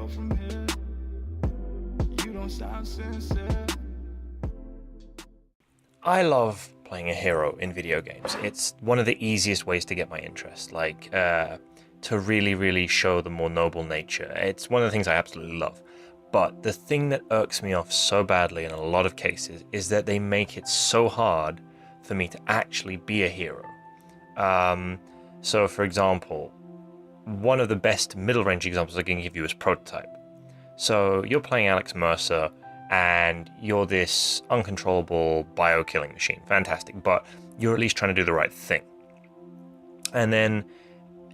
go from here? You don't sound sincere. I love playing a hero in video games. It's one of the easiest ways to get my interest, like to really show the more noble nature. It's one of the things I absolutely love. But the thing that irks me off so badly in a lot of cases is that they make it so hard for me to actually be a hero. So for example, one of the best middle range examples I can give you is Prototype. So you're playing Alex Mercer and you're this uncontrollable bio-killing machine. Fantastic, but you're at least trying to do the right thing. And then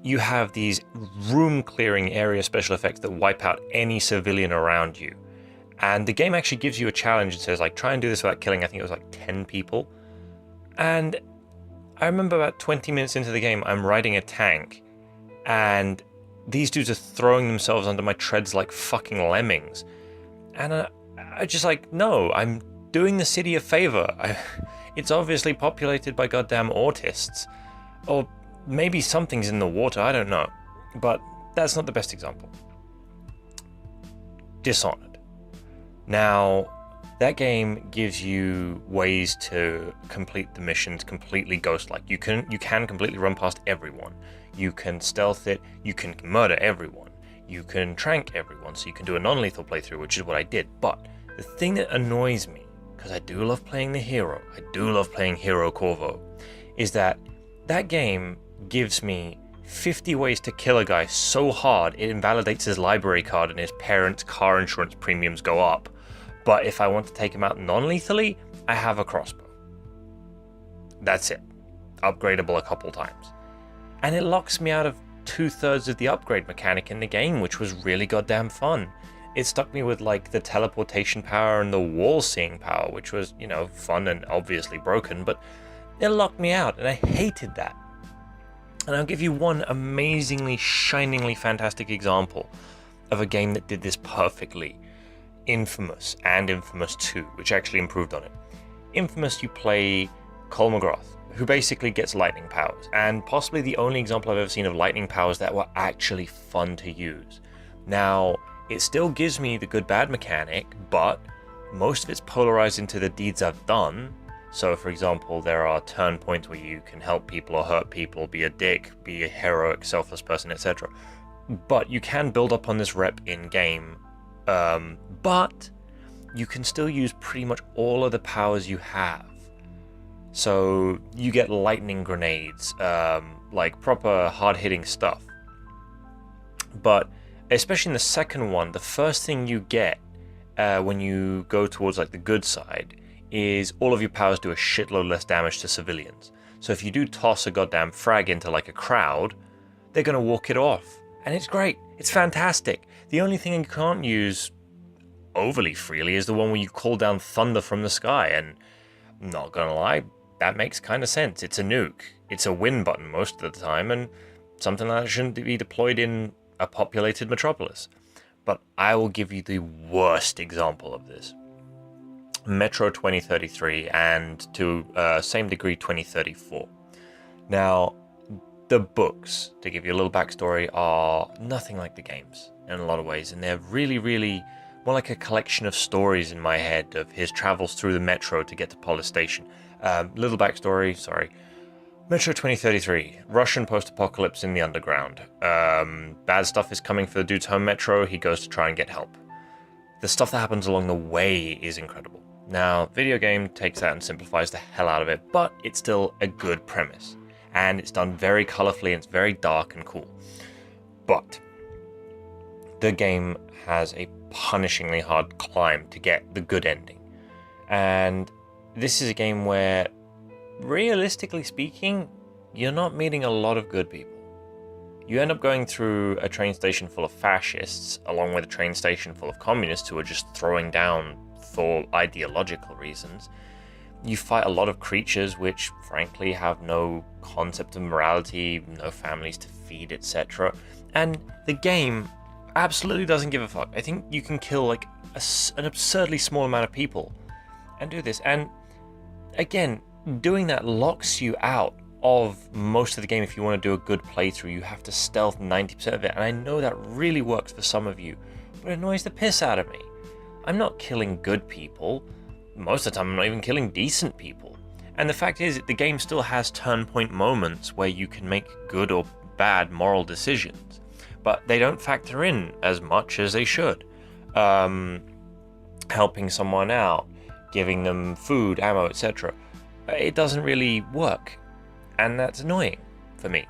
you have these room-clearing area special effects that wipe out any civilian around you. And the game actually gives you a challenge and says, like, try and do this without killing, I think it was like 10 people. And I remember about 20 minutes into the game, I'm riding a tank, and these dudes are throwing themselves under my treads like fucking lemmings. And I just like, no, I'm doing the city a favor. It's obviously populated by goddamn autists. Or maybe something's in the water, I don't know. But that's not the best example. Dishonored. Now, that game gives you ways to complete the missions completely ghost-like. You can completely run past everyone. You can stealth it. You can murder everyone. You can trank everyone. So you can do a non-lethal playthrough, which is what I did. But the thing that annoys me, because I do love playing the hero, I do love playing Hero Corvo, is that game gives me 50 ways to kill a guy so hard it invalidates his library card and his parents' car insurance premiums go up. But if I want to take him out non-lethally, I have a crossbow. That's it. Upgradable a couple times. And it locks me out of 2/3 of the upgrade mechanic in the game, which was really goddamn fun. It stuck me with like the teleportation power and the wall seeing power, which was, you know, fun and obviously broken, but it locked me out and I hated that. And I'll give you one amazingly, shiningly fantastic example of a game that did this perfectly. Infamous and Infamous 2, which actually improved on it. Infamous, you play Cole McGrath, who basically gets lightning powers, and possibly the only example I've ever seen of lightning powers that were actually fun to use. Now, it still gives me the good-bad mechanic, but most of it's polarized into the deeds I've done. So, for example, there are turn points where you can help people or hurt people, be a dick, be a heroic, selfless person, etc. But you can build up on this rep in-game, but you can still use pretty much all of the powers you have. So you get lightning grenades, like proper hard-hitting stuff. But especially in the second one, the first thing you get when you go towards like the good side is all of your powers do a shitload less damage to civilians. So if you do toss a goddamn frag into like a crowd, they're gonna walk it off. And it's great, it's fantastic. The only thing you can't use overly freely is the one where you call down thunder from the sky, and I'm not gonna lie, that makes kind of sense. It's a nuke. It's a win button most of the time, and something that shouldn't be deployed in a populated metropolis. But I will give you the worst example of this. Metro 2033, and to same degree 2034. Now, the books, to give you a little backstory, are nothing like the games in a lot of ways, and they're really more like a collection of stories in my head of his travels through the metro to get to Polis Station. Little backstory, sorry. Metro 2033, Russian post-apocalypse in the underground. Bad stuff is coming for the dude's home metro, he goes to try and get help. The stuff that happens along the way is incredible. Now, video game takes that and simplifies the hell out of it, but it's still a good premise. And it's done very colorfully, and it's very dark and cool. But the game has a punishingly hard climb to get the good ending. And this is a game where, realistically speaking, you're not meeting a lot of good people. You end up going through a train station full of fascists, along with a train station full of communists who are just throwing down for ideological reasons. You fight a lot of creatures which, frankly, have no concept of morality, no families to feed, etc. And the game absolutely doesn't give a fuck. I think you can kill like an absurdly small amount of people and do this. And again, doing that locks you out of most of the game. If you want to do a good playthrough, you have to stealth 90% of it. And I know that really works for some of you, It annoys the piss out of me. I'm not killing good people. Most of the time, I'm not even killing decent people. And the fact is, the game still has turn point moments where you can make good or bad moral decisions, but they don't factor in as much as they should. Helping someone out, giving them food, ammo, etc. It doesn't really work, and that's annoying for me,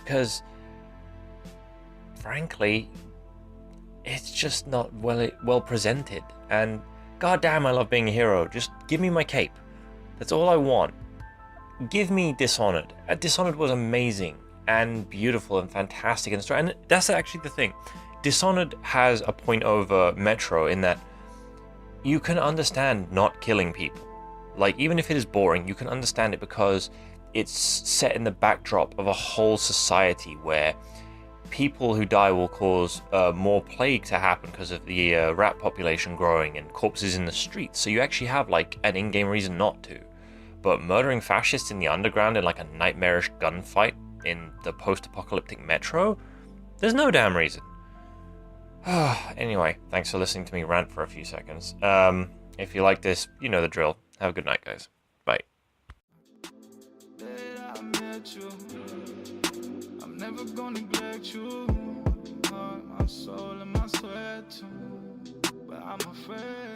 because frankly, it's just not well presented. And goddamn, I love being a hero. Just give me my cape. That's all I want. Give me Dishonored. Dishonored was amazing and beautiful and fantastic in the story. And that's actually the thing. Dishonored has a point over Metro in that you can understand not killing people. Like, even if it is boring, you can understand it because it's set in the backdrop of a whole society where people who die will cause more plague to happen because of the rat population growing and corpses in the streets. So you actually have like an in-game reason not to. But murdering fascists in the underground in like a nightmarish gunfight in the post-apocalyptic Metro? There's no damn reason. Anyway, thanks for listening to me rant for a few seconds. If you like this, you know the drill. Have a good night, guys. Bye. That I met you. I'm never gonna neglect you. My soul and my sweat too. But I'm afraid